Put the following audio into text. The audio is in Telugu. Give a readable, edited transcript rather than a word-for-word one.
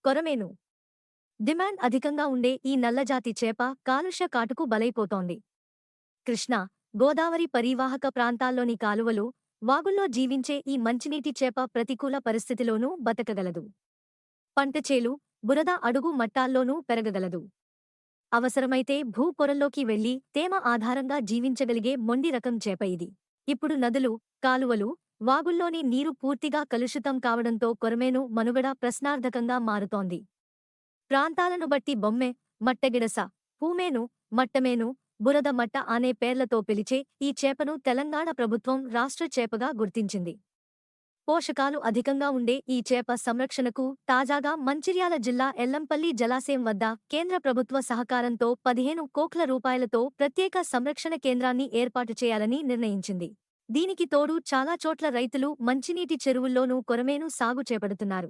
కొరమేను. డిమాండ్ అధికంగా ఉండే ఈ నల్లజాతి చేప కాలుష్య కాటుకు బలైపోతోంది. కృష్ణా, గోదావరి పరీవాహక ప్రాంతాల్లోని కాలువలు, వాగుల్లో జీవించే ఈ మంచినీటి చేప ప్రతికూల పరిస్థితిలోనూ బతకగలదు. పంటచేలు, బురద అడుగు మట్టాల్లోనూ పెరగగలదు. అవసరమైతే భూపొరల్లోకి వెళ్లి తేమ ఆధారంగా జీవించగలిగే మొండి రకం చేప ఇది. ఇప్పుడు నదులు, కాలువలు, వాగుల్లోని నీరు పూర్తిగా కలుషితం కావడంతో కొరమేను మనుగడ ప్రశ్నార్థకంగా మారుతోంది. ప్రాంతాలను బట్టి బొమ్మె, మట్టగిడస, పూమేను, మట్టమేను, బురద మట్ట అనే పేర్లతో పిలిచే ఈ చేపను తెలంగాణ ప్రభుత్వం రాష్ట్ర చేపగా గుర్తించింది. పోషకాలు అధికంగా ఉండే ఈ చేప సంరక్షణకు తాజాగా మంచిర్యాల జిల్లా ఎల్లంపల్లి జలాశయం వద్ద కేంద్ర ప్రభుత్వ సహకారంతో 15 కోట్ల రూపాయలతో ప్రత్యేక సంరక్షణ కేంద్రాన్ని ఏర్పాటు చేయాలని నిర్ణయించింది. దీనికి తోడు చాలా చోట్ల రైతులు మంచినీటి చెరువుల్లోనూ కొరమేను సాగు చేపడుతున్నారు.